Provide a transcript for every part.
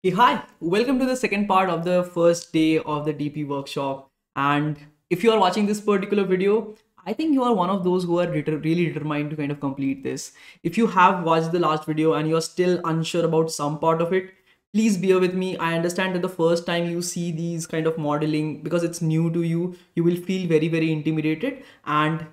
Hey, hi, welcome to the second part of the first day of the DP workshop. And if you are watching this particular video, I think you are one of those who are really determined to kind of complete this. If you have watched the last video and you're still unsure about some part of it, please bear with me. I understand that the first time you see these kind of modeling, because it's new to you, you will feel very intimidated. And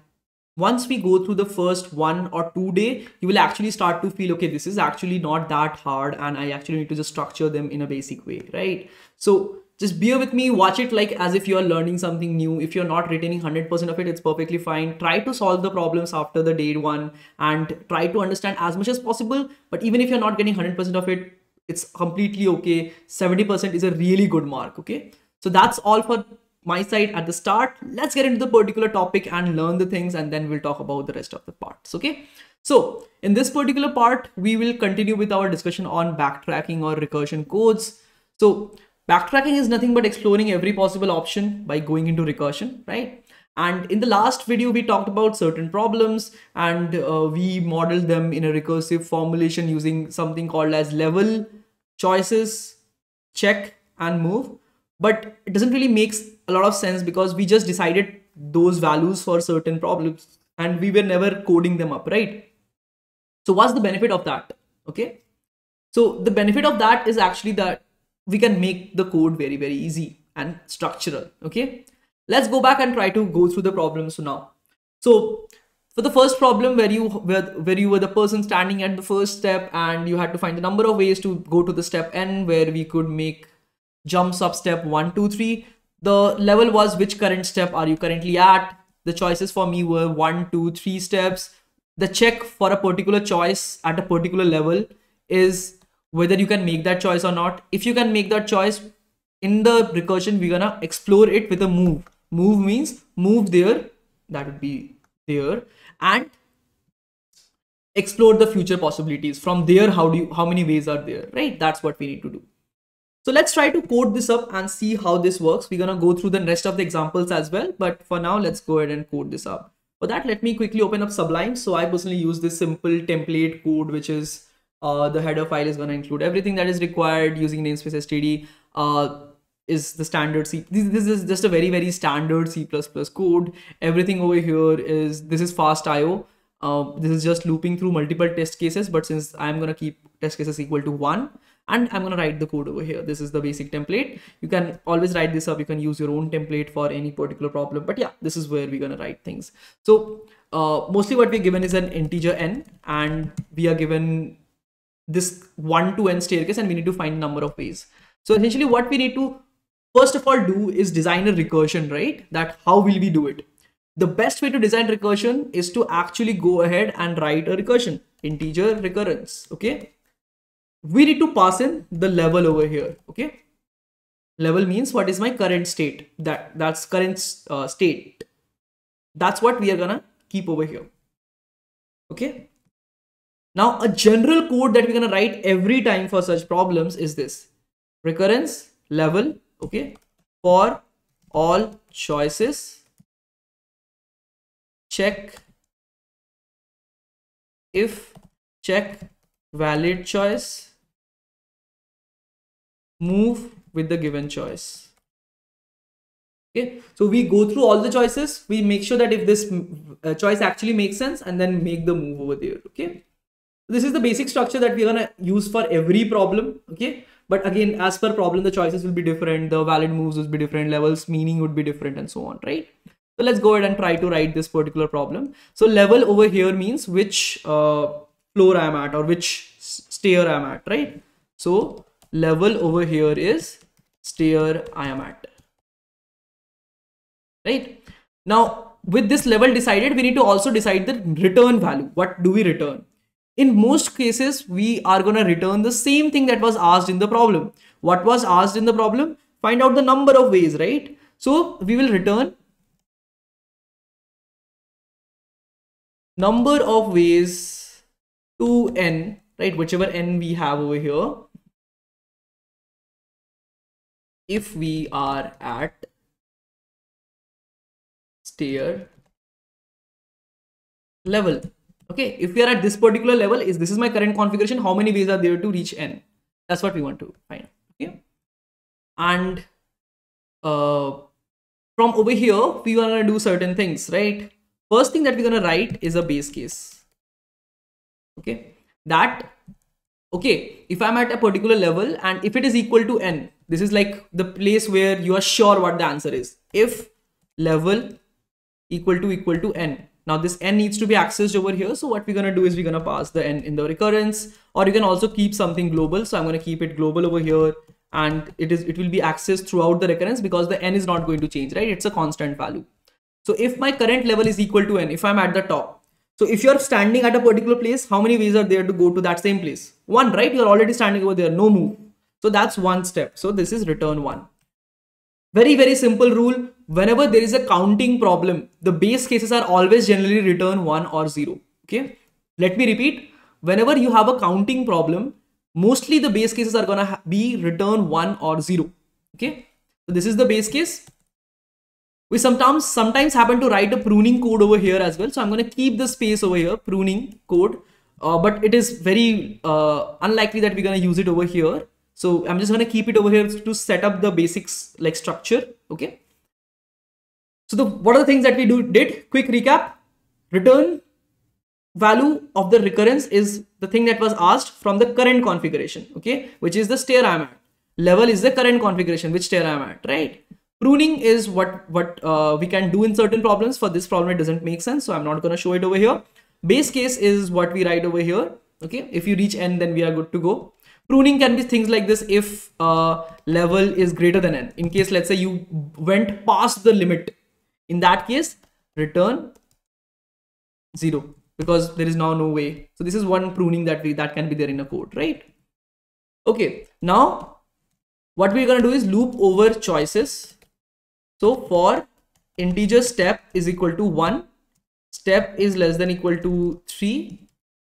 once we go through the first 1 or 2 day, you will actually start to feel, okay, this is actually not that hard and I actually need to just structure them in a basic way, right? So just bear with me, watch it like as if you're learning something new. If you're not retaining 100% of it, it's perfectly fine. Try to solve the problems after the day one and try to understand as much as possible. But even if you're not getting 100% of it, it's completely okay. 70% is a really good mark, okay? So that's all for my side at the start. Let's get into the particular topic and learn the things, and then we'll talk about the rest of the parts. Okay, so in this particular part we will continue with our discussion on backtracking or recursion codes. So backtracking is nothing but exploring every possible option by going into recursion, right? And in the last video we talked about certain problems, and we modeled them in a recursive formulation using something called as level, choices, check and move. But it doesn't really make a lot of sense because we just decided those values for certain problems and we were never coding them up, right? So what's the benefit of that? Okay, so the benefit of that is actually that we can make the code very easy and structural. Okay, let's go back and try to go through the problems now. So for the first problem, where you were the person standing at the first step and you had to find the number of ways to go to the step n, where we could make jumps up step 1, 2, 3. The level was which current step are you currently at. The choices for me were 1, 2, 3 steps. The check for a particular choice at a particular level is whether you can make that choice or not. If you can make that choice, in the recursion we're gonna explore it with a move. Move means move there, that would be there, and explore the future possibilities. From there, how many ways are there, right? That's what we need to do. So let's try to code this up and see how this works. We're going to go through the rest of the examples as well. But for now, let's go ahead and code this up. For that, let me quickly open up Sublime. So I personally use this simple template code, which is the header file is going to include everything that is required using namespace std. Is the standard C. This is just a very standard C++ code. Everything over here is, this is fast IO. This is just looping through multiple test cases. But since I'm going to keep test cases equal to 1, and I'm going to write the code over here. This is the basic template. You can always write this up. You can use your own template for any particular problem. But yeah, this is where we're going to write things. So mostly what we're given is an integer n, and we are given this 1 to n staircase, and we need to find a number of ways. So essentially what we need to first of all do is design a recursion, right? That how will we do it? The best way to design recursion is to actually go ahead and write a recursion, integer recurrence, okay? We need to pass in the level over here. Okay, level means what is my current state. That's current state. That's what we are gonna keep over here. Okay, now a general code that we're gonna write every time for such problems is this: recurrence level, okay, for all choices, check if check valid choice, move with the given choice. Okay, so we go through all the choices, we make sure that if this choice actually makes sense, and then make the move over there. Okay, this is the basic structure that we're gonna use for every problem. Okay, but again, as per problem, the choices will be different, the valid moves will be different, levels meaning would be different, and so on, right? So let's go ahead and try to write this particular problem. So level over here means which floor I'm at, or which stair I'm at, right? So level over here is stair I am at, right? Now with this level decided, we need to also decide the return value. What do we return? In most cases, we are going to return the same thing that was asked in the problem. What was asked in the problem? Find out the number of ways, right? So we will return number of ways to n, right? Whichever n we have over here, if we are at stair level. Okay, if we are at this particular level, this is my current configuration, how many ways are there to reach n? That's what we want to find. and from over here we want to do certain things, right? First thing that we're going to write is a base case. Okay, that, okay, if I'm at a particular level and if it is equal to n, this is like the place where you are sure what the answer is. If level equal to n, now this n needs to be accessed over here. So what we're going to do is we're going to pass the n in the recurrence, or you can also keep something global. So I'm going to keep it global over here, and it will be accessed throughout the recurrence because the n is not going to change, right? It's a constant value. So if my current level is equal to n, if I'm at the top, so if you're standing at a particular place, how many ways are there to go to that same place? One, right? You're already standing over there, no move. So that's one step. So this is return one. Very, very simple rule. Whenever there is a counting problem, the base cases are always generally return 1 or 0. Okay. Let me repeat. Whenever you have a counting problem, mostly the base cases are going to be return 1 or 0. Okay. So this is the base case. We sometimes happen to write a pruning code over here as well. So I'm going to keep the space over here, pruning code. But it is very unlikely that we're going to use it over here. So I'm just going to keep it over here to set up the basics like structure. Okay. So what are the things that we did? Quick recap. Return value of the recurrence is the thing that was asked from the current configuration. Okay. Which is the stair I'm at. Level is the current configuration, which stair I'm at, right? Pruning is what we can do in certain problems. For this problem, it doesn't make sense. So I'm not going to show it over here. Base case is what we write over here. Okay. If you reach n, then we are good to go. Pruning can be things like this if level is greater than n. In case, let's say you went past the limit. In that case, return 0 because there is now no way. So this is one pruning that can be there in a code, right? Okay. Now, what we're going to do is loop over choices. So for integer step is equal to 1, step is less than equal to 3,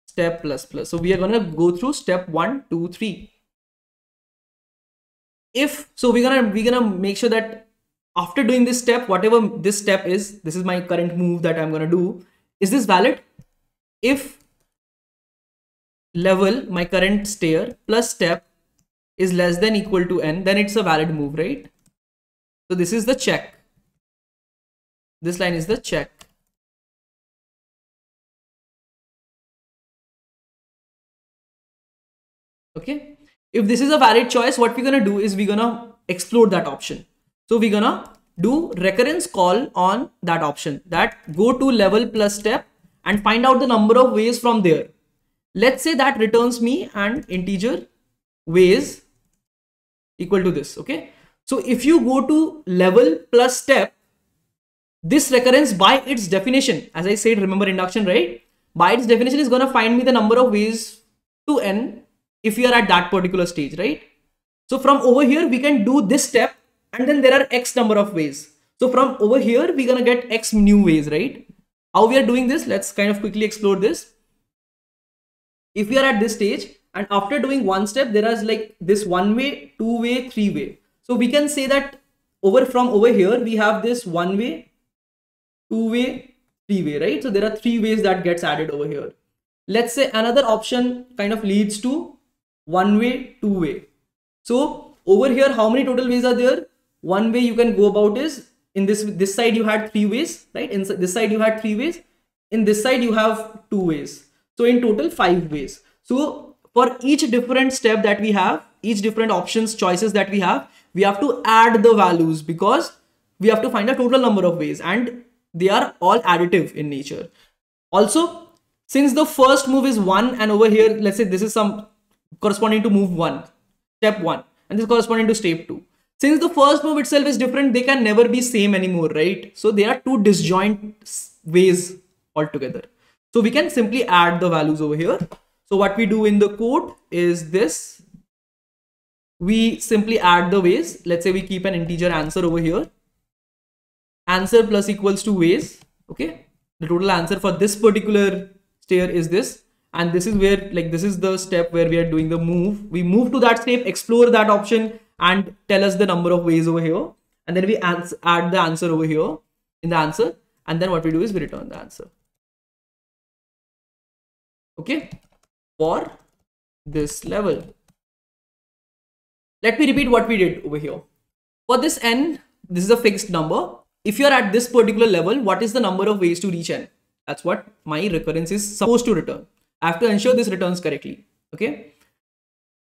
step plus plus. So we are going to go through step 1, 2, 3. If so, we're gonna make sure that after doing this step, whatever this step is, this is my current move that I'm going to do. Is this valid? If level, my current stair plus step is less than equal to n, then it's a valid move, right? So this is the check. This line is the check. Okay. If this is a valid choice, what we're going to do is we're going to explore that option. So we're going to do recurrence call on that option, that go to level plus step and find out the number of ways from there. Let's say that returns me an integer ways equal to this. Okay. So if you go to level plus step, this recurrence by its definition, as I said, remember induction, right? By its definition is going to find me the number of ways to n if we are at that particular stage, right? So from over here, we can do this step and then there are x number of ways. So from over here, we're going to get x new ways, right? How we are doing this? Let's kind of quickly explore this. If we are at this stage and after doing one step, there is like this 1 way, 2 way, 3 way. So we can say that from over here, we have this 1 way, 2 way, 3 way, right? So there are 3 ways that gets added over here. Let's say another option kind of leads to 1 way, 2 way. So over here, how many total ways are there? One way you can go about is in this side you had 3 ways, right? In this side you had 3 ways. In this side you have 2 ways. So in total 5 ways. So for each different step that we have, each different options, choices that we have to add the values because we have to find a total number of ways and they are all additive in nature. Also, since the first move is 1 and over here, let's say this is some corresponding to move 1, step 1, and this corresponding to step 2. Since the first move itself is different, they can never be same anymore, right? So there are 2 disjoint ways altogether. So we can simply add the values over here. So what we do in the code is this. We simply add the ways. Let's say we keep an integer answer over here. Answer plus equals to ways. Okay. The total answer for this particular stair is this. And this is where, like, this is the step where we are doing the move. We move to that step, explore that option and tell us the number of ways over here. And then we add the answer over here in the answer. And then what we do is we return the answer. Okay. For this level. Let me repeat what we did over here. For this n, this is a fixed number. If you're at this particular level, what is the number of ways to reach n? That's what my recurrence is supposed to return. I have to ensure this returns correctly. Okay.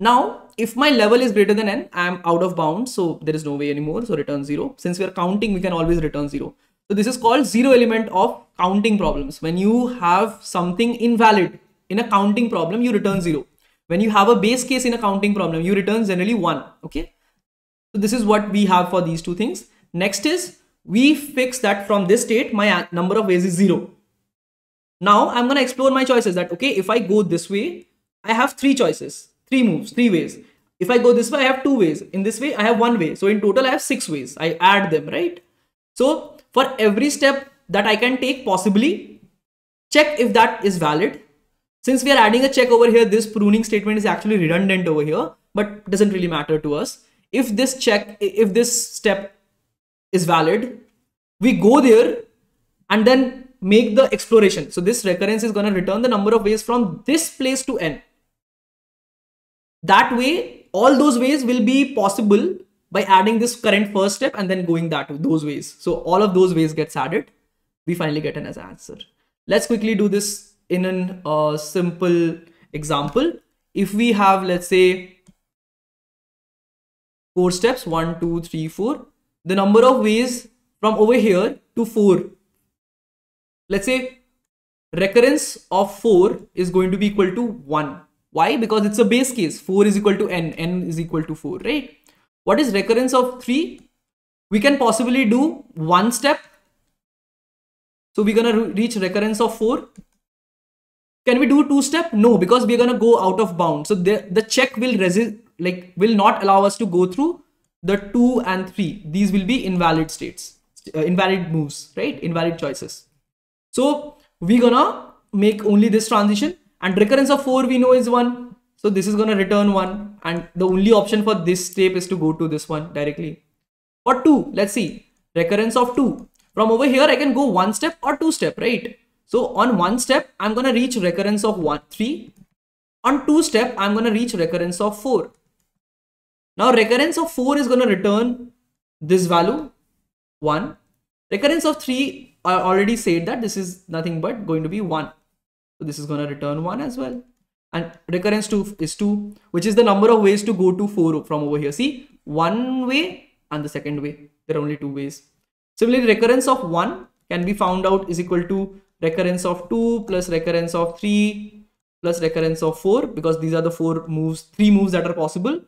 Now, if my level is greater than n, I am out of bounds. So there is no way anymore. So return 0. Since we are counting, we can always return 0. So this is called zero element of counting problems. When you have something invalid in a counting problem, you return 0. When you have a base case in a counting problem, you return generally 1. Okay. So this is what we have for these two things. Next is we fix that from this state, my number of ways is 0. Now I'm going to explore my choices that, okay, if I go this way, I have 3 choices, 3 moves, 3 ways. If I go this way, I have 2 ways. In this way, I have 1 way. So in total, I have 6 ways. I add them, right? So for every step that I can take, possibly check if that is valid. Since we are adding a check over here, this pruning statement is actually redundant over here, but doesn't really matter to us. If this step is valid, we go there and then make the exploration. So this recurrence is going to return the number of ways from this place to n. That way, all those ways will be possible by adding this current first step and then going those ways. So all of those ways gets added. We finally get an answer. Let's quickly do this in a simple example. If we have, let's say, 4 steps, 1, 2, 3, 4, the number of ways from over here to 4, let's say recurrence of 4 is going to be equal to 1. Why? Because it's a base case. 4 is equal to n, n is equal to 4, right? What is recurrence of 3? We can possibly do 1 step. So we're going to reach recurrence of 4. Can we do 2 step? No, because we're going to go out of bounds. So the check will will not allow us to go through the 2 and 3. These will be invalid states, invalid moves, right? Invalid choices. So we're going to make only this transition, and recurrence of 4 we know is 1. So this is going to return 1, and the only option for this step is to go to this one directly. For 2, let's see, recurrence of 2. From over here, I can go 1 step or 2 step, right? So on 1 step, I'm going to reach recurrence of 3. On 2 step, I'm going to reach recurrence of 4. Now recurrence of 4 is going to return this value 1. Recurrence of 3, I already said that this is nothing but going to be 1. So this is going to return 1 as well. And recurrence 2 is 2, which is the number of ways to go to 4 from over here. See, 1 way and the second way. There are only 2 ways. Similarly, recurrence of 1 can be found out is equal to recurrence of 2 plus recurrence of 3 plus recurrence of 4, because these are the 3 moves that are possible.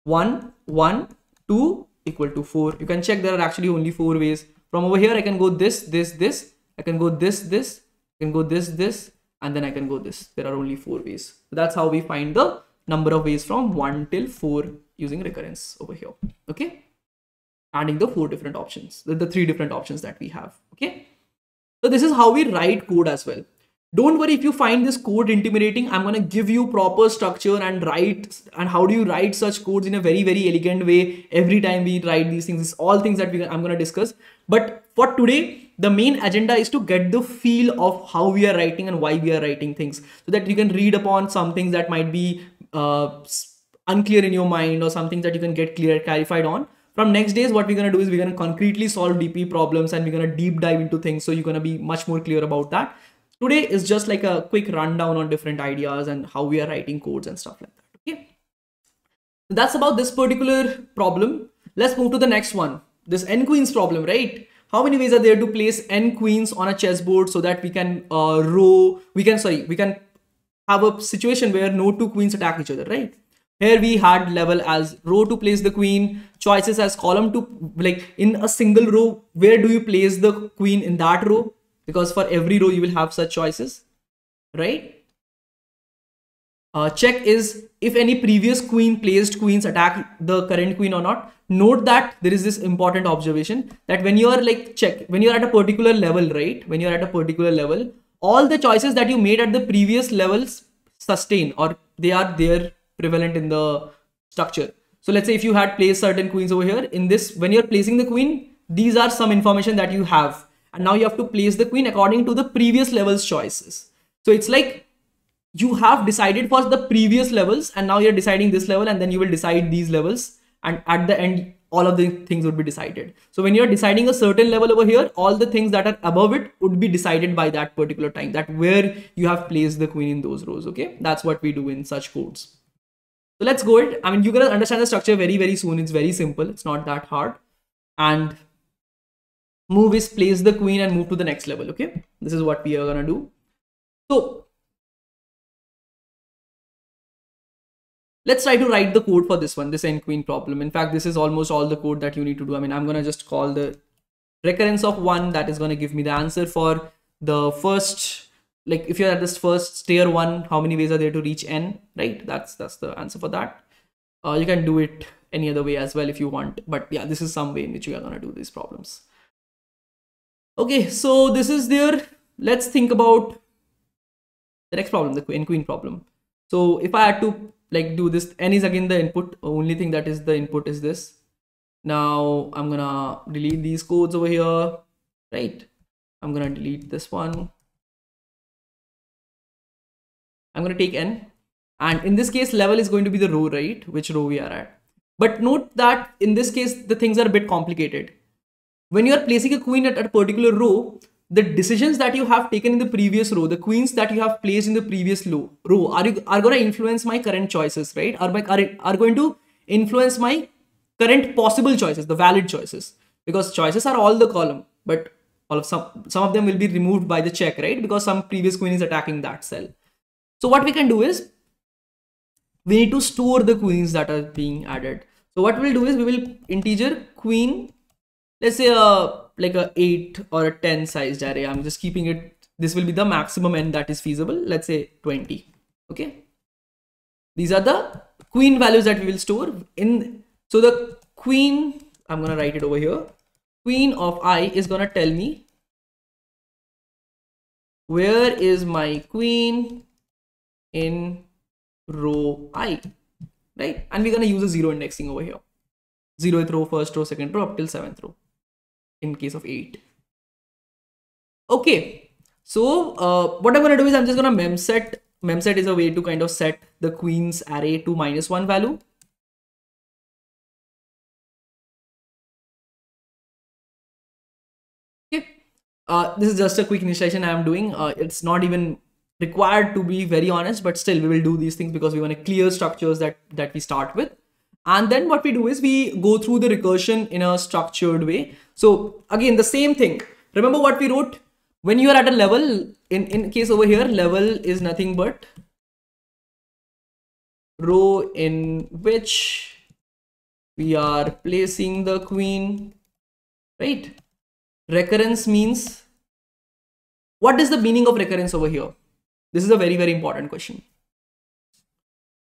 1, 1, 2 equal to 4. You can check there are actually only 4 ways. From over here, I can go this, this, this. I can go this, this. I can go this, this. And then I can go this. There are only 4 ways. So that's how we find the number of ways from 1 till 4 using recurrence over here. Okay. Adding the 4 different options, the 3 different options that we have. Okay. So this is how we write code as well. Don't worry if you find this code intimidating. I'm going to give you proper structure and how do you write such codes in a very, very elegant way. Every time we write these things, it's all things that I'm going to discuss. But for today, the main agenda is to get the feel of how we are writing and why we are writing things, so that you can read upon some things that might be unclear in your mind, or something that you can get clarified on. From next days, what we're going to do is we're going to concretely solve DP problems, and we're going to deep dive into things. So you're going to be much more clear about that. Today is just like a quick rundown on different ideas and how we are writing codes and stuff like that. Okay. So that's about this particular problem. Let's move to the next one. This n queens problem, right? How many ways are there to place n queens on a chessboard so that we can we can have a situation where no 2 queens attack each other, right? Here we had level as row to place the queen, choices as column to, like in a single row, where do you place the queen in that row? Because for every row you will have such choices, right? Check is if any previous placed queens attack the current queen or not. Note that there is this important observation that when you are when you're at a particular level, right? When you're at a particular level, all the choices that you made at the previous levels sustain, or they are there prevalent in the structure. So let's say if you had placed certain queens over here, in this, when you're placing the queen, these are some information that you have. And now you have to place the queen according to the previous level's choices. So it's like you have decided for the previous levels, and now you're deciding this level, and then you will decide these levels. And at the end, all of the things would be decided. So when you're deciding a certain level over here, all the things that are above it would be decided by that particular time, that where you have placed the queen in those rows. Okay, that's what we do in such codes. So let's go it. I mean, you're gonna understand the structure very, very soon. It's very simple. It's not that hard. And move is place the queen and move to the next level. Okay, this is what we are gonna do. So let's try to write the code for this one, this n queen problem. In fact, this is almost all the code that you need to do. I mean, I'm gonna just call the recurrence of 1. That is gonna give me the answer for the first. Like if you're at this first tier 1, how many ways are there to reach n, right? That's the answer for that. You can do it any other way as well if you want, but yeah, this is some way in which you are gonna do these problems. Okay, so this is there. Let's think about the next problem, the n queen problem. So if I had to like do this, n is again the input. Only thing that is the input is this. Now I'm gonna delete these codes over here, right? I'm gonna delete this one. I'm going to take n, and in this case level is going to be the row, right? Which row we are at. But note that in this case the things are a bit complicated. When you are placing a queen at a particular row, the decisions that you have taken in the previous row, the queens that you have placed in the previous row are going to influence my current choices, right? Are going to influence my current possible choices, the valid choices, because choices are all the column, but all of some of them will be removed by the check, right? Because some previous queen is attacking that cell. So what we can do is we need to store the queens that are being added. So what we'll do is we will integer queen, let's say like a 8 or a 10 sized array. I'm just keeping it. This will be the maximum n that is feasible. Let's say 20. Okay. These are the queen values that we will store in. So the queen, I'm going to write it over here. Queen of I is going to tell me where is my queen in row I, right? And we're going to use a 0 indexing over here. 0th row, first row, second row, up till 7th row in case of 8. Okay, so what I'm going to do is I'm just going to memset. Memset is a way to kind of set the queens array to -1 value. Okay, this is just a quick initialization I am doing. It's not even required to be very honest, but still we will do these things because we want to clear structures that we start with. And then what we do is we go through the recursion in a structured way. So again, the same thing. Remember what we wrote? When you are at a level, in case over here, level is nothing but row in which we are placing the queen, right? Recurrence means, what is the meaning of recurrence over here? This is a very, very important question.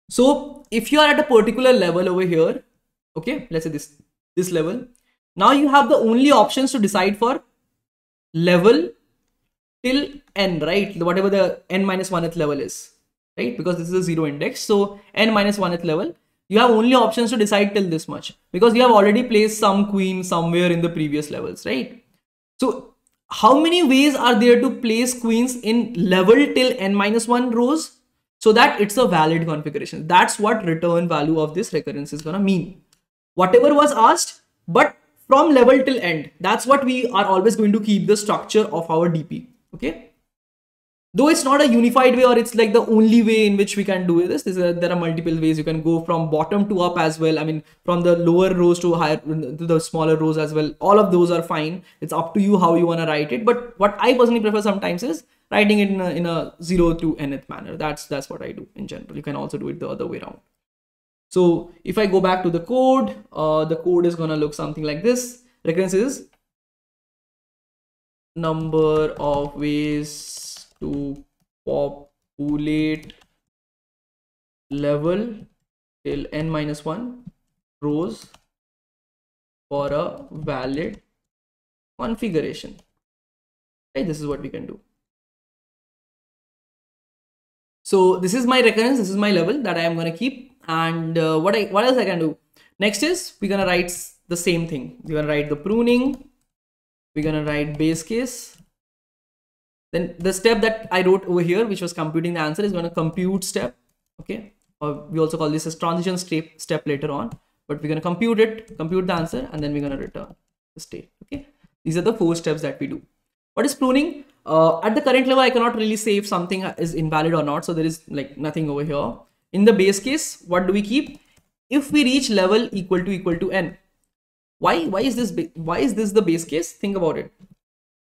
So if you are at a particular level over here, okay, let's say this level, now you have the only options to decide for level till n, right? Whatever the n-1th level is, right? Because this is a 0 index. So n-1th level, you have only options to decide till this much because you have already placed some queen somewhere in the previous levels, right? So how many ways are there to place queens in level till n-1 rows so that it's a valid configuration? That's what return value of this recurrence is gonna mean. Whatever was asked, but from level till end. That's what we are always going to keep the structure of our DP. Okay. Though it's not a unified way or it's like the only way in which we can do this. There are multiple ways. You can go from bottom to up as well. I mean, from the lower rows to higher, to the smaller rows as well. All of those are fine. It's up to you how you want to write it. But what I personally prefer sometimes is writing it in a 0 to nth manner. That's what I do in general. You can also do it the other way around. So if I go back to the code is going to look something like this. Recurrence is number of ways to populate level till n-1 rows for a valid configuration. Okay, this is what we can do. So this is my recurrence, this is my level that I am going to keep. And what else I can do? Next is we're going to write the same thing. We're going to write the pruning. We're going to write base case. Then the step that I wrote over here, which was computing the answer, is going to compute step. Okay. Or we also call this as transition step later on. but we're going to compute the answer, and then we're going to return the state. Okay, these are the 4 steps that we do. What is pruning? At the current level, I cannot really say if something is invalid or not, so there is like nothing over here. In the base case, what do we keep? If we reach level equal to n. Why is this the base case? Think about it.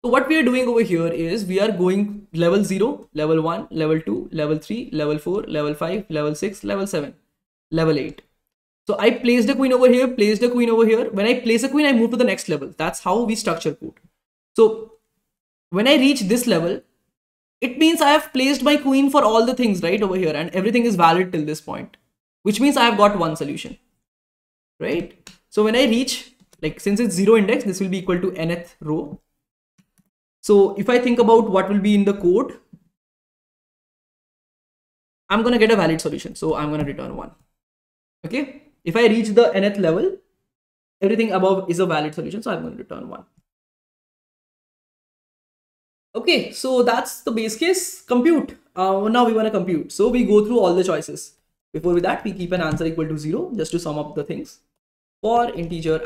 So what we are doing over here is we are going level 0, level 1, level 2, level 3, level 4, level 5, level 6, level 7, level 8. So I placed a queen over here, placed a queen over here. When I place a queen, I move to the next level. That's how we structure code. So when I reach this level, it means I have placed my queen for all the things right over here, and everything is valid till this point, which means I have got one solution, right? So when I reach, like, since it's 0 index, this will be equal to nth row. So if I think about what will be in the code, I'm going to get a valid solution. So I'm going to return 1. Okay. If I reach the nth level, everything above is a valid solution. So I'm going to return 1. Okay. So that's the base case. Compute. Now we want to compute. So we go through all the choices. Before that, we keep an answer equal to 0 just to sum up the things. For integer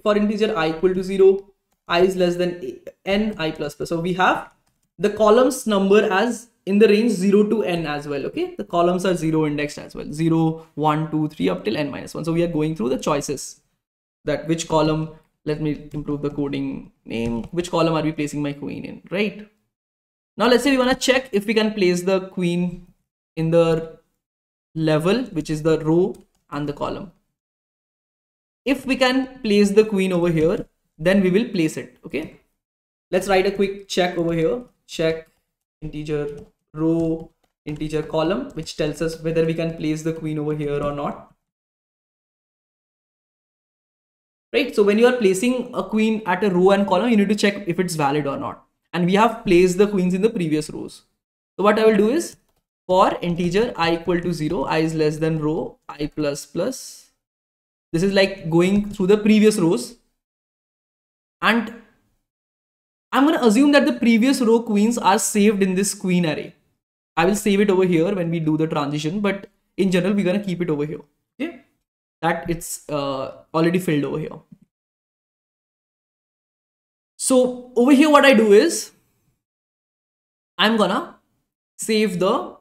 for integer I equal to 0. I is less than n I plus plus. So we have the columns number as in the range 0 to n as well. Okay, the columns are 0 indexed as well, 0, 1, 2, 3 up till n minus 1. So we are going through the choices, that which column, let me improve the coding name, which column are we placing my queen in, right? Now let's say we want to check if we can place the queen in the level, which is the row and the column. If we can place the queen over here, then we will place it. Okay, let's write a quick check over here. Check integer row, integer column, which tells us whether we can place the queen over here or not. Right, so when you are placing a queen at a row and column, you need to check if it's valid or not. And we have placed the queens in the previous rows. So what I will do is, for integer I equal to 0, I is less than row I plus plus. This is like going through the previous rows. And I'm going to assume that the previous row queens are saved in this queen array. I will save it over here when we do the transition, but in general, we're going to keep it over here. Okay, that it's already filled over here. So over here, what I do is I'm going to save the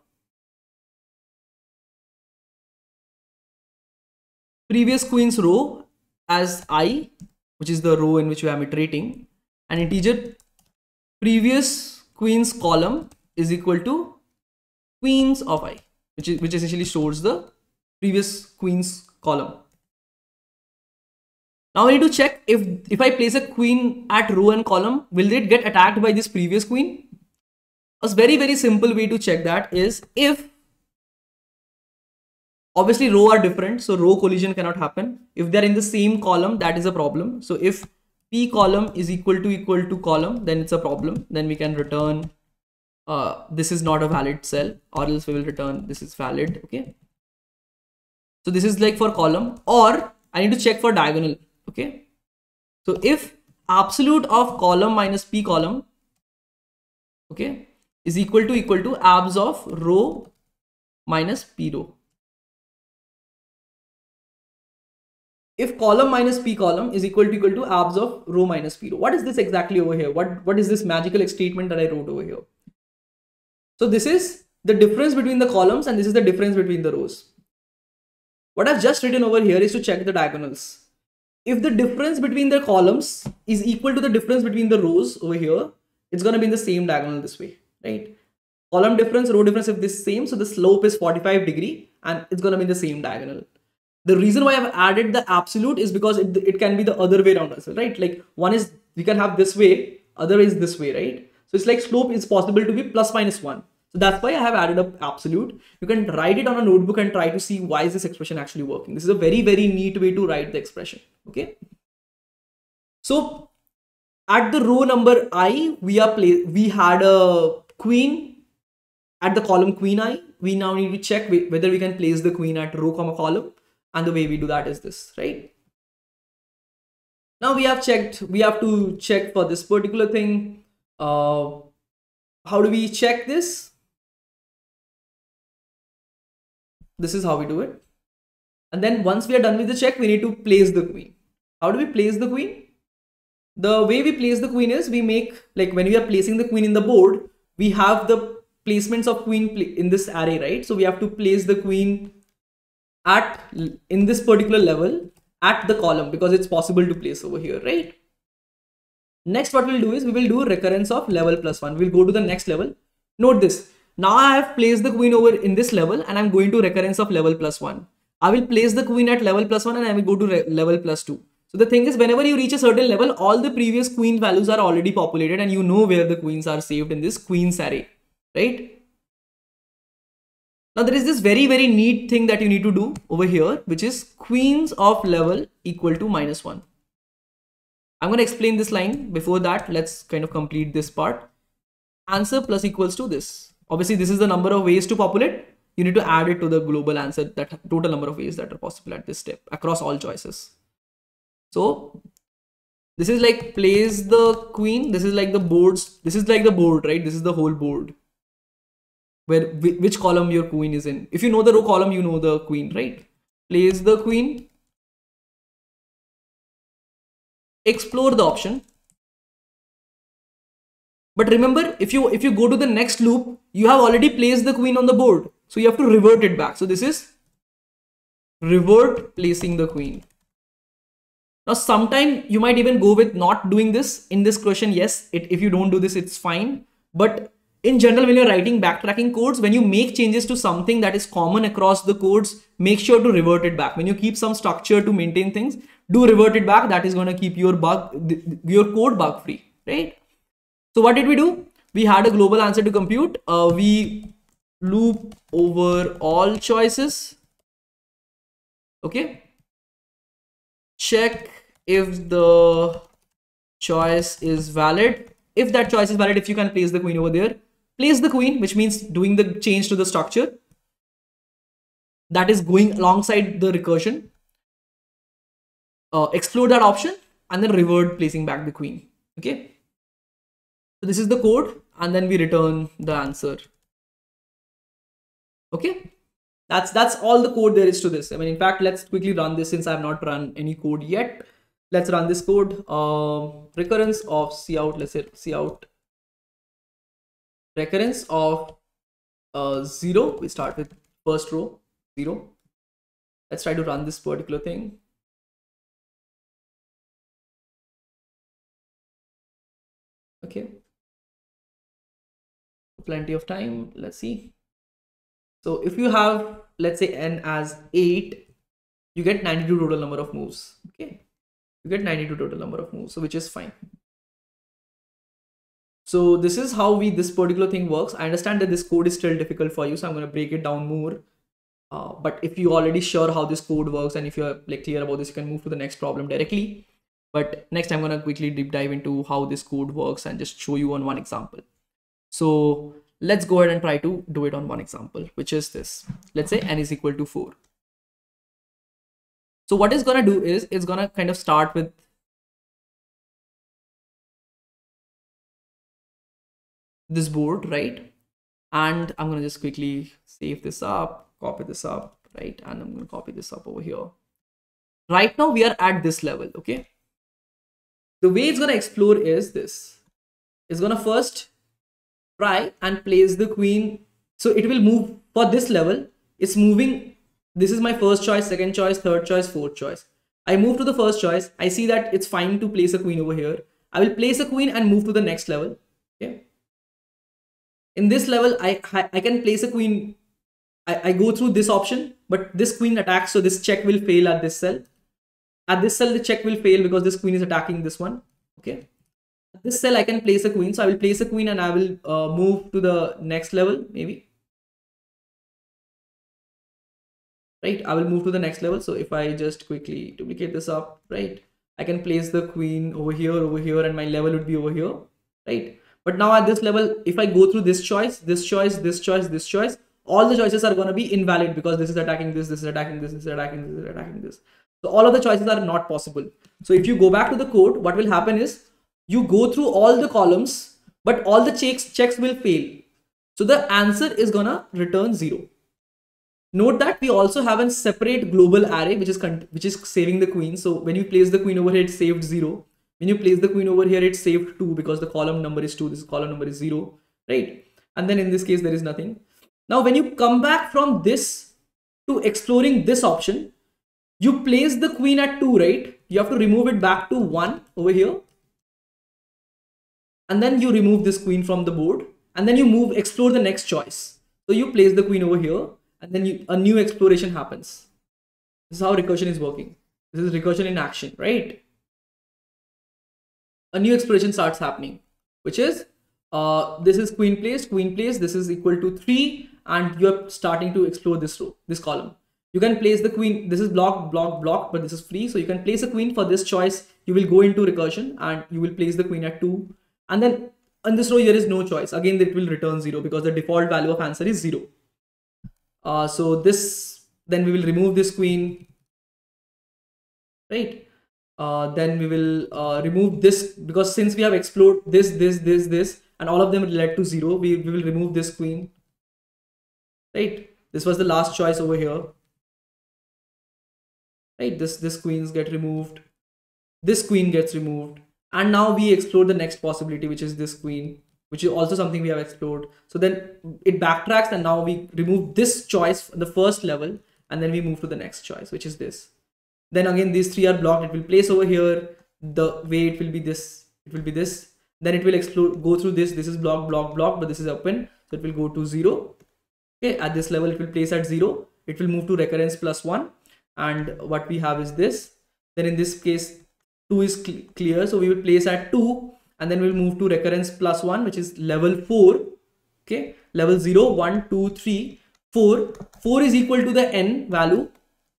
previous queen's row as I, which is the row in which we are iterating, and integer previous queen's column is equal to queens of I, which essentially stores the previous queen's column. Now I need to check if I place a queen at row and column, will it get attacked by this previous queen? A very simple way to check that is, if obviously row are different, so row collision cannot happen. If they're in the same column, that is a problem. So if p column is equal to column, then it's a problem. Then we can return this is not a valid cell, or else we will return this is valid. Okay, so this is like for column, or I need to check for diagonal. Okay, so if absolute of column minus p column, okay, is equal to abs of row minus p row. If column minus p column is equal to abs of row minus p row. What is this exactly over here? What is this magical statement that I wrote over here? So this is the difference between the columns, and this is the difference between the rows. What I've just written over here is to check the diagonals. If the difference between the columns is equal to the difference between the rows over here, it's going to be in the same diagonal this way, right? Column difference, row difference, if this is same, so the slope is 45 degrees and it's going to be in the same diagonal. The reason why I've added the absolute is because it can be the other way around as well, right? Like one is, we can have this way, other is this way, right? So it's like slope is possible to be plus minus 1. So that's why I have added up absolute. You can write it on a notebook and try to see why is this expression actually working. This is a very neat way to write the expression. Okay. So at the row number I, we had a queen at the column queen I. We now need to check whether we can place the queen at row comma column. And the way we do that is this, right? Now we have to check for this particular thing. How do we check this? This is how we do it. And then once we are done with the check, we need to place the queen. How do we place the queen? The way we place the queen is we make, like when we are placing the queen in the board, we have the placements of queen in this array, right? So we have to place the queen in this particular level at the column, because it's possible to place over here, right? Next, what we'll do is we will do recurrence of level +1. We'll go to the next level. Note this. Now I have placed the queen over in this level and I'm going to recurrence of level +1. I will place the queen at level +1 and I will go to level +2. So the thing is, whenever you reach a certain level, all the previous queen values are already populated and you know where the queens are saved in this queens array, right? Now there is this very, very neat thing that you need to do over here, which is queens of level equal to -1. I'm going to explain this line. Before that, let's kind of complete this part. Answer plus equals to this. Obviously, this is the number of ways to populate. You need to add it to the global answer, that total number of ways that are possible at this step across all choices. So this is like place the queen. This is like the boards. This is like the board, right? This is the whole board where which column your queen is in. If you know the row column, you know the queen, right? Place the queen. Explore the option. But remember, if you go to the next loop, you have already placed the queen on the board. So you have to revert it back. So this is revert placing the queen. Now, sometime you might even go with not doing this in this question. Yes, if you don't do this, it's fine. But in general, when you're writing backtracking codes, when you make changes to something that is common across the codes, make sure to revert it back. When you keep some structure to maintain things, do revert it back. That is going to keep your code bug free, right? So what did we do? We had a global answer to compute. We loop over all choices. Okay. Check if the choice is valid. If that choice is valid, if you can place the queen over there, place the queen, which means doing the change to the structure that is going alongside the recursion. Explore that option and then revert placing back the queen. Okay. So this is the code and then we return the answer. Okay. That's all the code there is to this. I mean, in fact, let's quickly run this since I have not run any code yet. Let's run this code. Recurrence of cout, let's say cout. Recurrence of 0. We start with first row 0. Let's try to run this particular thing. Okay. Plenty of time. Let's see. So if you have, let's say n as 8, you get 92 total number of moves. Okay. You get 92 total number of moves, so which is fine. So this is how this particular thing works. I understand that this code is still difficult for you, so I'm going to break it down more. But if you're already sure how this code works and if you're like clear about this, you can move to the next problem directly. But next I'm going to quickly deep dive into how this code works and just show you on one example. So let's go ahead and try to do it on one example, which is this. Let's say n is equal to 4. So what it's going to do is it's going to kind of start with this board, right? And I'm going to just quickly save this up, copy this up, right? And I'm going to copy this up over here. Right now we are at this level, okay? The way it's going to explore is this. It's going to first try and place the queen. So it will move for this level. It's moving. This is my first choice, second choice, third choice, fourth choice. I move to the first choice. I see that it's fine to place a queen over here. I will place a queen and move to the next level. Okay. In this level, I can place a queen. I go through this option, but this queen attacks. So this check will fail at this cell. At this cell, the check will fail because this queen is attacking this one. Okay. At this cell, I can place a queen. So I will place a queen and I will move to the next level, maybe. Right. I will move to the next level. So if I just quickly duplicate this up, right, I can place the queen over here, and my level would be over here. Right. But now at this level, if I go through this choice, this choice, this choice, this choice, all the choices are going to be invalid because this is attacking this, this is attacking this, this is attacking this, this is attacking this. So all of the choices are not possible. So if you go back to the code, what will happen is you go through all the columns, but all the checks will fail. So the answer is gonna return 0. Note that we also have a separate global array which is saving the queen. So when you place the queen over here, it's saved 0. When you place the queen over here, it's saved 2 because the column number is 2. This column number is 0, right? And then in this case, there is nothing. Now, when you come back from this to exploring this option, you place the queen at 2, right? You have to remove it back to 1 over here. And then you remove this queen from the board. And then you explore the next choice. So you place the queen over here. And then a new exploration happens. This is how recursion is working. This is recursion in action, right? A new exploration starts happening, which is this is queen placed, this is equal to 3, and you're starting to explore this row, this column. You can place the queen, this is block, but this is free. So you can place a queen for this choice. You will go into recursion and you will place the queen at 2. And then on this row, there is no choice. Again, it will return 0 because the default value of answer is 0. So this, then we will remove this queen, right? Then we will remove this, because since we have explored this, and all of them led to 0, we will remove this queen, right? This was the last choice over here, right? This queens get removed, this queen gets removed, and now we explore the next possibility, which is this queen, which is also something we have explored. So then it backtracks, and now we remove this choice, the first level, and then we move to the next choice, which is this. Then again, these 3 are blocked. It will place over here. The way it will be this, Then it will explore, go through this. This is blocked, but this is open. So it will go to 0. Okay, at this level, it will place at 0. It will move to recurrence +1. And what we have is this. Then in this case, 2 is clear. So we will place at 2. And then we'll move to recurrence +1, which is level 4. Okay, level 0, 1, 2, 3, 4. 4 is equal to the n value.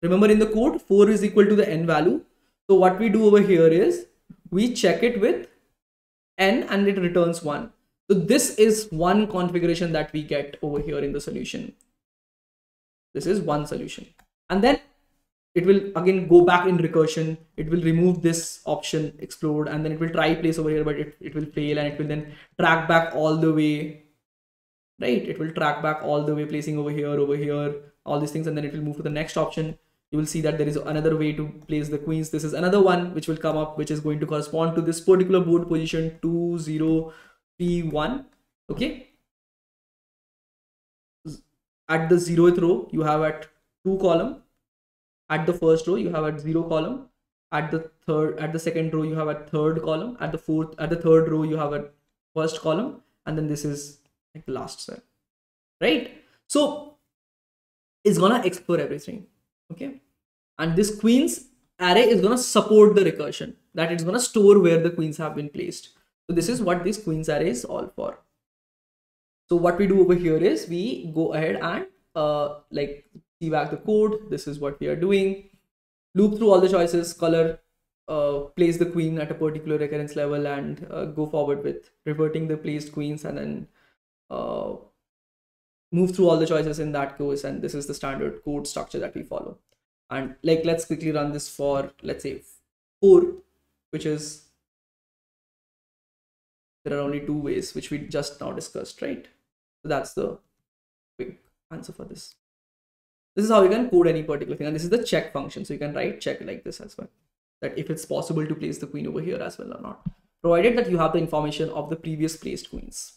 Remember in the code, 4 is equal to the n value. So what we do over here is we check it with n and it returns 1. So this is one configuration that we get over here in the solution. This is one solution. And then it will again go back in recursion. It will remove this option, explode, and then it will try place over here, but it will fail, and it will then track back all the way, right? It will track back all the way, placing over here, all these things, and then it will move to the next option. You will see that there is another way to place the queens. This is another one which will come up, which is going to correspond to this particular board position 2, 0, P1. Okay. At the 0th row, you have at 2 column. At the first row, you have at 0 column. At the second row, you have at 3rd column. At the 3rd row, you have at 1st column. And then this is like the last cell, right? So it's gonna explore everything. Okay, and this queens array is going to support the recursion, that it's going to store where the queens have been placed. So this is what this queens array is all for. So what we do over here is we go ahead and like see back the code. This is what we are doing. Loop through all the choices, color, place the queen at a particular recurrence level, and go forward with reverting the placed queens, and then move through all the choices in that course. And this is the standard code structure that we follow. And like, let's quickly run this for, let's say 4, which is, there are only 2 ways, which we just now discussed, right? So that's the quick answer for this. This is how you can code any particular thing. And this is the check function. So you can write check like this as well, that if it's possible to place the queen over here as well or not, provided that you have the information of the previous placed queens.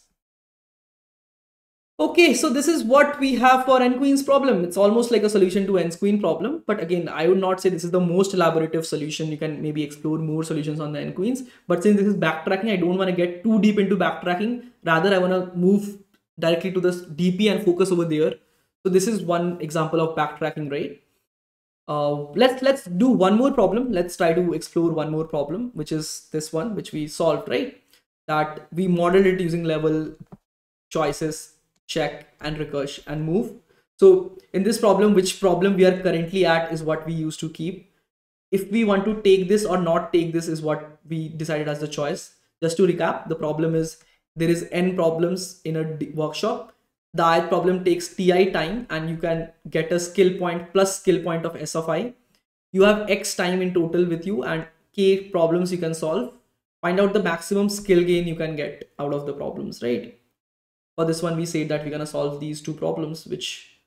Okay, so this is what we have for n queens problem. It's almost like a solution to n queen problem, but again, I would not say this is the most elaborative solution. You can maybe explore more solutions on the n queens, but since this is backtracking, I don't want to get too deep into backtracking. Rather, I want to move directly to this DP and focus over there. So this is one example of backtracking, right? Let's do one more problem. Let's try to explore one more problem, which is this one, which we solved, right? That we modeled it using level, choices, check, and recursion and move. So in this problem, which problem we are currently at is what we used to keep. If we want to take this or not take this is what we decided as the choice. Just to recap, the problem is there is n problems in a workshop. The ith problem takes ti time, and you can get a skill point plus skill point of s of I. You have x time in total with you, and k problems you can solve. Find out the maximum skill gain you can get out of the problems, right? For this one, we said that we're going to solve these 2 problems, which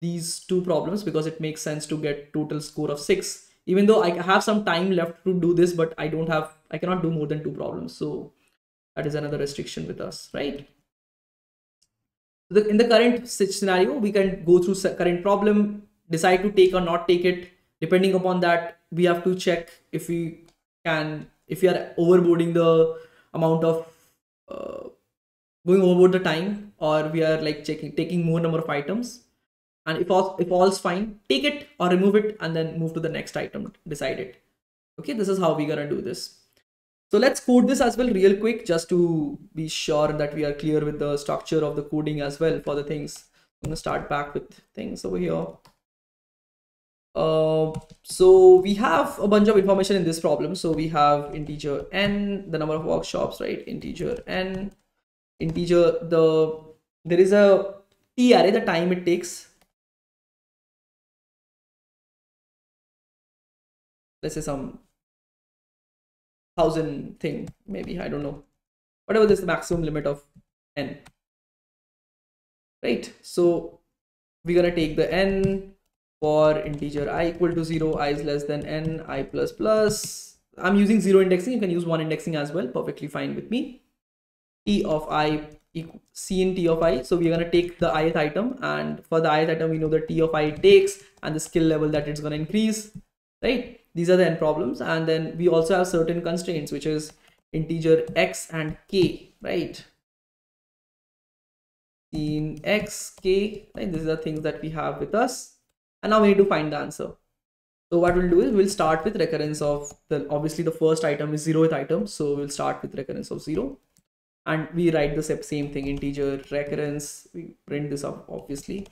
these two problems because it makes sense to get total score of 6, even though I have some time left to do this, but I cannot do more than 2 problems. So that is another restriction with us, right? In the current scenario, we can go through current problem, decide to take or not take it. Depending upon that, we have to check if we are overboarding the amount of going overboard the time, or we are like taking more number of items. And if all's fine, take it or remove it and then move to the next item, decide it. Okay, this is how we're gonna do this. So let's code this as well real quick, just to be sure that we are clear with the structure of the coding as well for the things. I'm gonna start back with things over here. So we have a bunch of information in this problem. So we have integer n, the number of workshops, right? Integer n, integer there is a t array, the time it takes. Let's say some 1000 thing, maybe, I don't know, whatever is the maximum limit of n, right? So we're gonna take the n for integer I equal to 0, I is less than n, I plus plus. I'm using 0 indexing, you can use 1 indexing as well, perfectly fine with me. T of I C in T of I. So we're gonna take the ith item, and for the ith item we know the T of I takes and the skill level that it's gonna increase, right? These are the n problems. And then we also have certain constraints, which is integer x and k, right? In x, k, right? These are the things that we have with us. And now we need to find the answer. So what we'll do is we'll start with recurrence of obviously the first item is 0th item. So we'll start with recurrence of 0. And we write the same thing, integer recurrence. We print this up, obviously.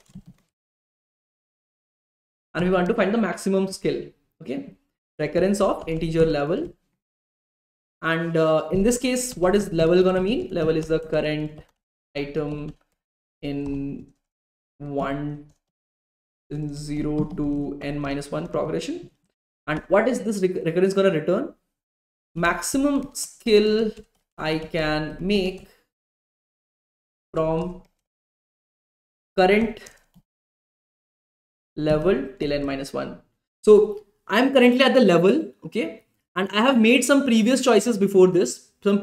And we want to find the maximum skill, okay? Recurrence of integer level. And in this case, what is level gonna mean? Level is the current item in 0 to n minus 1 progression. And what is this recurrence gonna return? Maximum skill I can make from current level till n minus 1. So I'm currently at the level, okay, and I have made some previous choices before this, and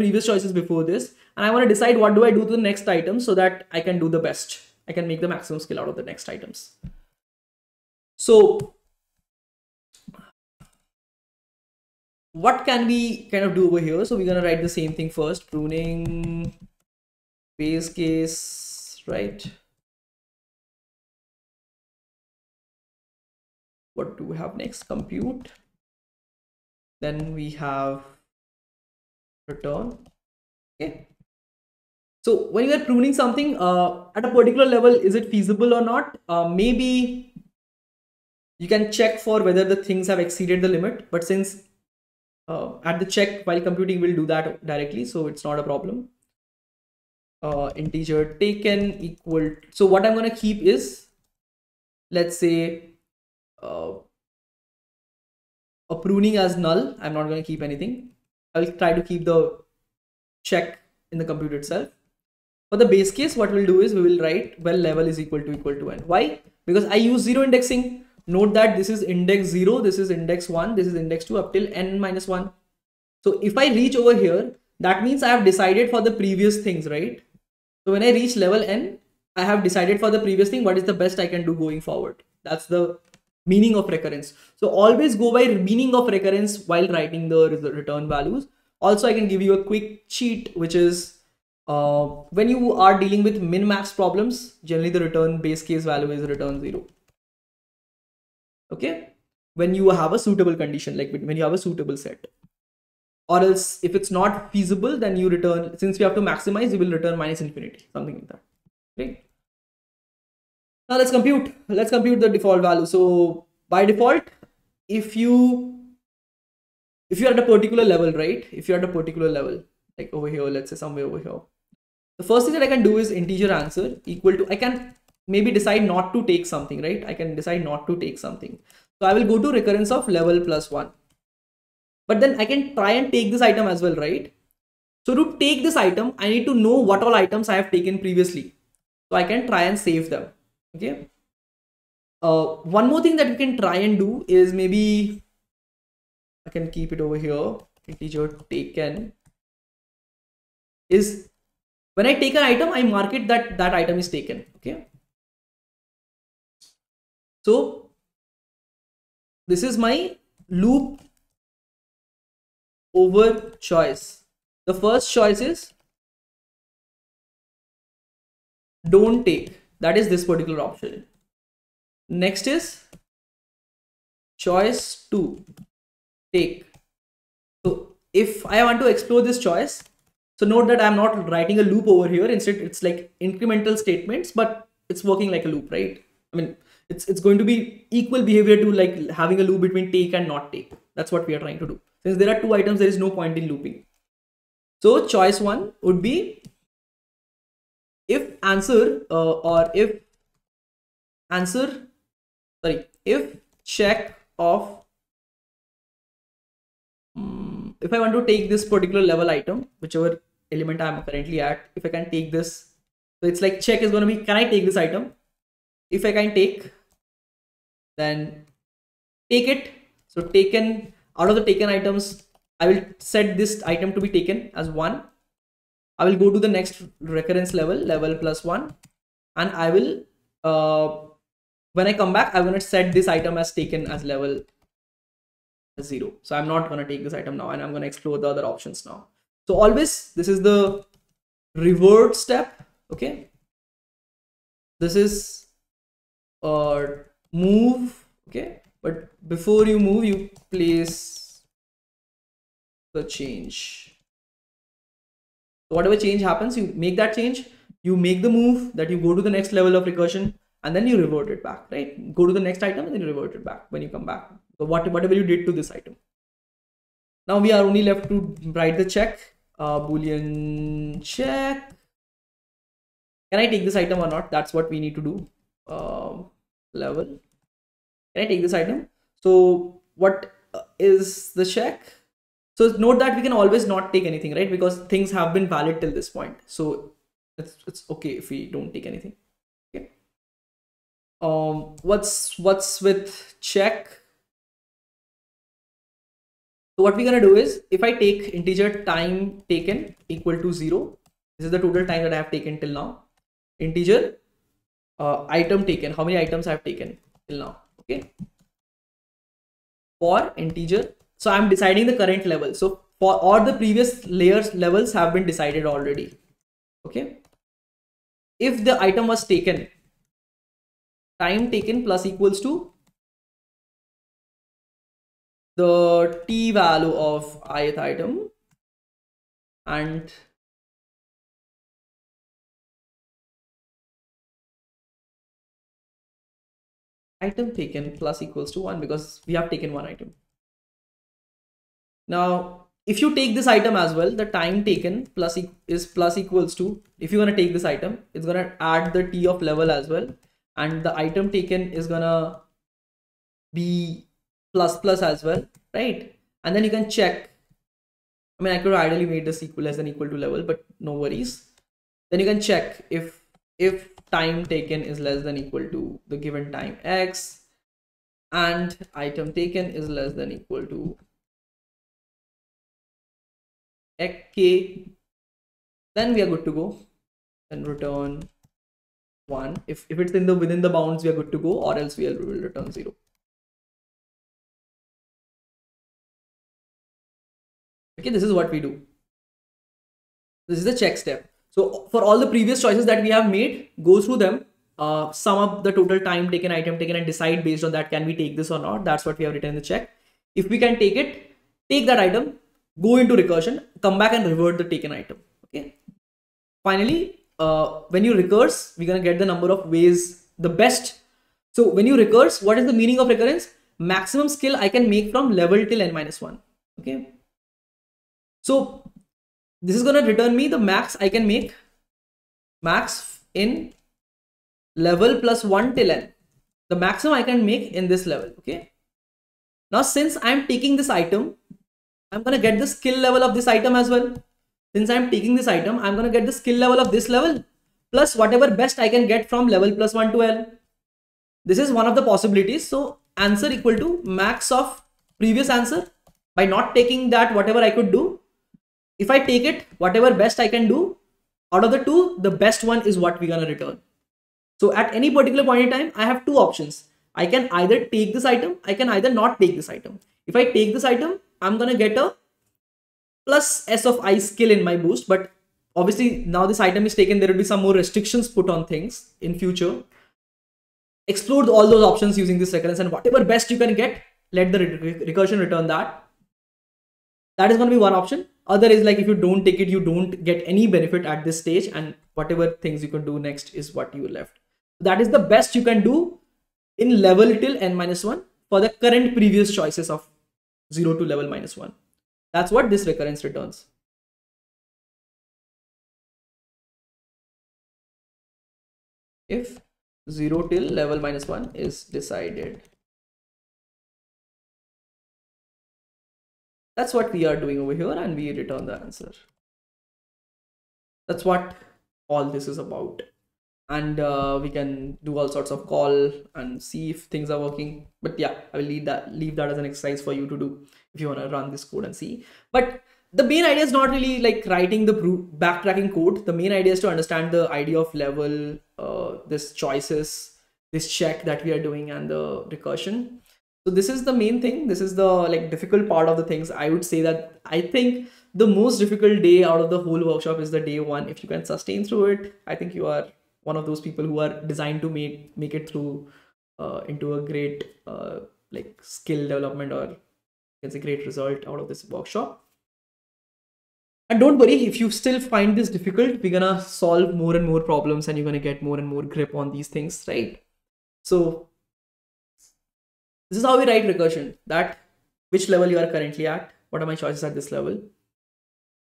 I want to decide what do I do to the next item so that I can do the best. I can make the maximum skill out of the next items. So what can we kind of do over here? So we're going to write the same thing first, pruning, base case, right? What do we have next? Compute. Then we have return. Okay. So when you are pruning something at a particular level, is it feasible or not? Maybe you can check for whether the things have exceeded the limit, but since at the check while computing will do that directly, so it's not a problem. Integer taken equal. So what I'm going to keep is, let's say, a pruning as null. I'm not going to keep anything. I'll try to keep the check in the compute itself. For the base case, what we'll do is we will write, well, level is equal to n. Why? Because I use 0 indexing. Note that this is index 0, this is index 1, this is index 2 up till n minus 1. So if I reach over here, that means I have decided for the previous things, right? So when I reach level n, I have decided for the previous thing what is the best I can do going forward. That's the meaning of recurrence. So always go by meaning of recurrence while writing the return values. Also, I can give you a quick cheat, which is when you are dealing with min-max problems, generally the return base case value is return 0. Okay, when you have a suitable condition, like when you have a suitable set, or else if it's not feasible, then you return, since we have to maximize, you will return minus infinity, something like that. Okay. Now let's compute the default value. So by default, if you are at a particular level, right? If you're at a particular level, like over here, let's say somewhere over here, the first thing that I can do is integer answer equal to, I can maybe decide not to take something, right? I can decide not to take something. So I will go to recurrence of level plus 1. But then I can try and take this item as well, right? So to take this item, I need to know what all items I have taken previously. So I can try and save them. Okay. One more thing that we can try and do is maybe I can keep it over here. Integer taken is when I take an item, I mark it that that item is taken. Okay. So this is my loop over choice. The first choice is don't take. That is this particular option. Next is choice 2, take. So if I want to explore this choice, so note that I'm not writing a loop over here. Instead, it's like incremental statements, but it's working like a loop, right? I mean, it's going to be equal behavior to like having a loop between take and not take. That's what we are trying to do. Since there are two items, there is no point in looping. So choice 1 would be if answer if check of if I want to take this particular level item, whichever element I'm currently at, if I can take this, so it's like check is going to be, can I take this item? If I can take, then take it. So taken, out of the taken items, I will set this item to be taken as 1. I will go to the next recurrence level +1, and I will when I come back, I'm going to set this item as taken as level 0. So I'm not going to take this item now, and I'm going to explore the other options now. So always this is the revert step. Okay, this is move. Okay, but before you move, you place the change. So whatever change happens, you make that change, you make the move, that you go to the next level of recursion, and then you revert it back, right? Go to the next item and then you revert it back when you come back. So whatever you did to this item. Now we are only left to write the check, boolean check. Can I take this item or not? That's what we need to do. Level. Can I take this item? So what is the check? So note that we can always not take anything, right? Because things have been valid till this point. So it's okay if we don't take anything. Okay. What's with check? So what we're gonna do is, if I take integer time taken equal to 0, this is the total time that I have taken till now. Integer item taken, how many items I have taken till now. Okay. For integer, so I'm deciding the current level. So for all the previous levels have been decided already. Okay. If the item was taken, time taken plus equals to the t value of ith item and item taken plus equals to 1, because we have taken one item. Now, if you take this item as well, the time taken plus equals to, if you want to take this item, it's going to add the t of level as well. And the item taken is going to be plus as well, right? And then you can check. I mean, I could have ideally made this less than equal to level, but no worries. Then you can check if time taken is less than equal to the given time x and item taken is less than equal to k, then we are good to go and return 1. If it's within the bounds, we are good to go, or else we will return 0. Okay, this is what we do. This is the check step. So for all the previous choices that we have made, go through them, sum up the total time taken, item taken, and decide based on that, can we take this or not? That's what we have written in the check. If we can take it, take that item, go into recursion, come back and revert the taken item. Okay. Finally, when you recurse, we're going to get the number of ways, the best. So when you recurse, what is the meaning of recurrence? Maximum skill I can make from level till n-1. Okay. So this is going to return me the max I can make, max in level +1 till n, the maximum I can make in this level. Okay. Now, since I'm taking this item, I'm going to get the skill level of this item as well. Since I'm taking this item, I'm going to get the skill level of this level plus whatever best I can get from level +1 to l. This is one of the possibilities. So answer equal to max of previous answer. By not taking that, whatever I could do, if I take it, whatever best I can do, out of the two, the best one is what we're gonna return. So at any particular point in time, I have two options. I can either take this item, I can either not take this item. If I take this item, I'm gonna get a plus S of I skill in my boost, but obviously now this item is taken, there will be some more restrictions put on things in future. Explore all those options using this recurrence, and whatever best you can get, let the recursion return that. That is going to be one option. Other is like, if you don't take it, you don't get any benefit at this stage, and whatever things you can do next is what you left. That is the best you can do in level till n-1 for the current previous choices of 0 to level -1. That's what this recurrence returns. If 0 till level -1 is decided. That's what we are doing over here, and we return the answer. That's what all this is about. And we can do all sorts of call and see if things are working. But yeah, I will leave that as an exercise for you to do if you want to run this code and see. But the main idea is not really like writing the backtracking code. The main idea is to understand the idea of level, this choices, this check that we are doing, and the recursion. So this is the main thing. This is the like difficult part of the things. I would say that I think the most difficult day out of the whole workshop is the day one. If you can sustain through it, I think you are one of those people who are designed to make it through into a great like skill development, or it's a great result out of this workshop. And don't worry, if you still find this difficult, we're gonna solve more and more problems, and you're gonna get more and more grip on these things, right? So this is how we write recursion, that which level you are currently at, what are my choices at this level.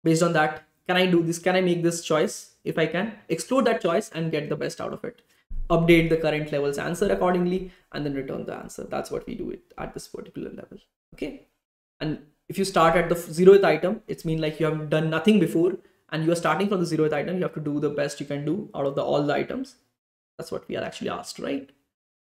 Based on that, can I do this? Can I make this choice? If I can, explore that choice and get the best out of it. Update the current level's answer accordingly, and then return the answer. That's what we do it at this particular level. Okay. And if you start at the 0th item, it's mean like you have done nothing before, and you are starting from the 0th item. You have to do the best you can do out of all the items. That's what we are actually asked, right?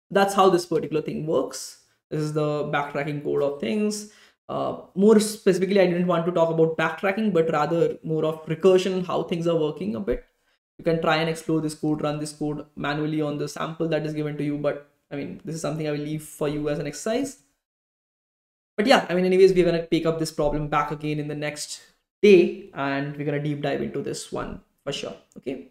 That's how this particular thing works. This is the backtracking code of things. More specifically, I didn't want to talk about backtracking, but rather more of recursion, how things are working a bit. You can try and explore this code, run this code manually on the sample that is given to you. But I mean, this is something I will leave for you as an exercise. But yeah, I mean, anyways, we're going to pick up this problem back again in the next day, and we're going to deep dive into this one for sure. Okay.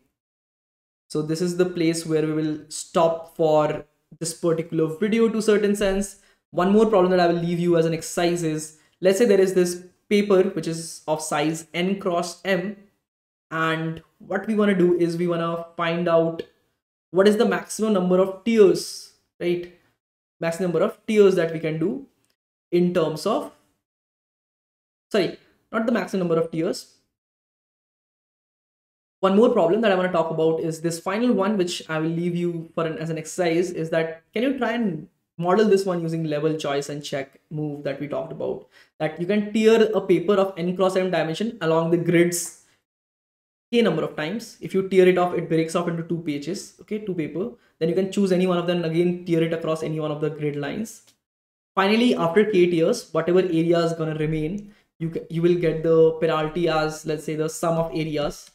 So this is the place where we will stop for this particular video to a certain sense. One more problem that I will leave you as an exercise is, let's say there is this paper which is of size n cross m, and what we want to do is we want to find out what is the maximum number of tiers, right? Maximum number of tiers that we can do in terms of, sorry, not the maximum number of tiers. One more problem that I want to talk about is this final one, which I will leave you for as an exercise, is that can you try and model this one using level, choice, and check move that we talked about, that you can tier a paper of n cross m dimension along the grids k number of times. If you tear it off, it breaks off into 2 pages, okay, 2 paper. Then you can choose any one of them and again tear it across any one of the grid lines. Finally, after k tiers, whatever area is going to remain, you will get the penalty as, let's say, the sum of areas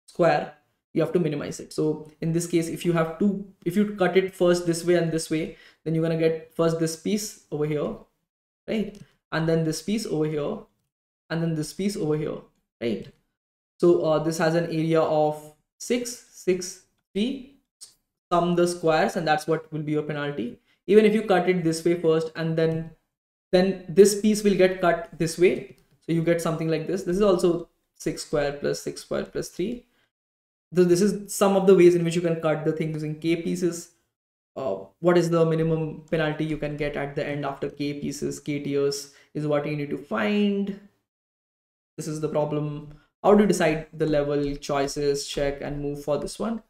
square. You have to minimize it. So in this case, if you cut it first this way and this way, then you're going to get first this piece over here, right? And then this piece over here, and then this piece over here, right? So this has an area of 6, 3, sum the squares, and that's what will be your penalty. Even if you cut it this way first, and then this piece will get cut this way. So you get something like this. This is also 6 square plus 6 square plus 3. So this is some of the ways in which you can cut the things in k pieces. What is the minimum penalty you can get at the end after k pieces, k tiers is what you need to find. This is the problem. How do you decide the level, choices, check, and move for this one?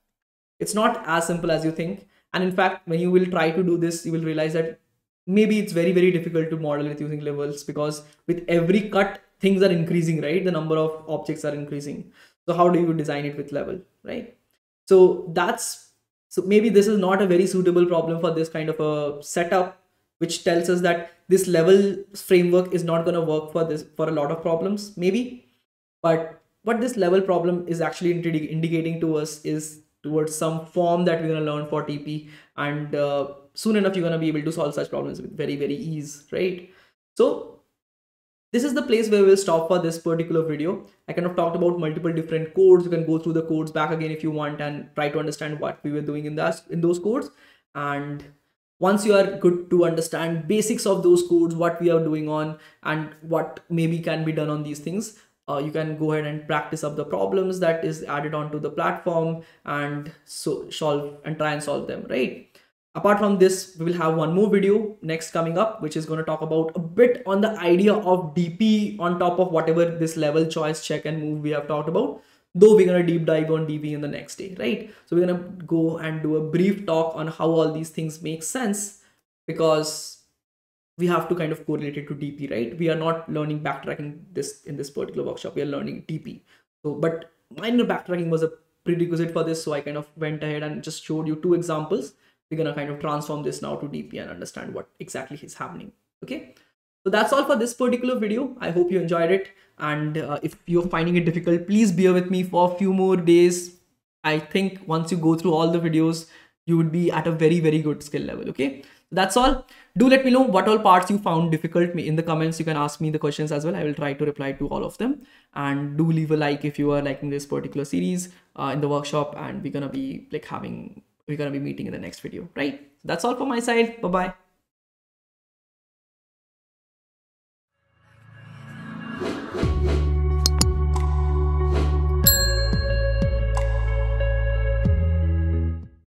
It's not as simple as you think. And in fact, when you will try to do this, you will realize that maybe it's very, very difficult to model it using levels, because with every cut, things are increasing, right? The number of objects are increasing. So how do you design it with level, right? So that's So maybe this is not a very suitable problem for this kind of a setup, which tells us that this level framework is not going to work for this, for a lot of problems maybe. But what this level problem is actually indicating to us is towards some form that we're going to learn for TP, and soon enough you're going to be able to solve such problems with very, very ease, right? So this is the place where we'll stop for this particular video. I kind of talked about multiple different codes. You can go through the codes back again if you want and try to understand what we were doing in those codes. And once you are good to understand basics of those codes, what we are doing on and what maybe can be done on these things, you can go ahead and practice up the problems that is added onto the platform and so solve and try and solve them, right? Apart from this, we will have one more video next coming up, which is going to talk about a bit on the idea of DP on top of whatever this level, choice, check and move we have talked about, though we're going to deep dive on DP in the next day, right? So we're going to go and do a brief talk on how all these things make sense, because we have to kind of correlate it to DP, right? We are not learning backtracking this in this particular workshop. We are learning DP. So, but minor backtracking was a prerequisite for this. So I kind of went ahead and just showed you two examples. We're going to kind of transform this now to DP and understand what exactly is happening. Okay. So that's all for this particular video. I hope you enjoyed it. And if you're finding it difficult, please bear with me for a few more days. I think once you go through all the videos, you would be at a very, very good skill level. Okay. That's all. Do let me know what all parts you found difficult in the comments. You can ask me the questions as well. I will try to reply to all of them. And do leave a like if you are liking this particular series in the workshop. And we're going to be meeting in the next video, right? That's all from my side. Bye-bye.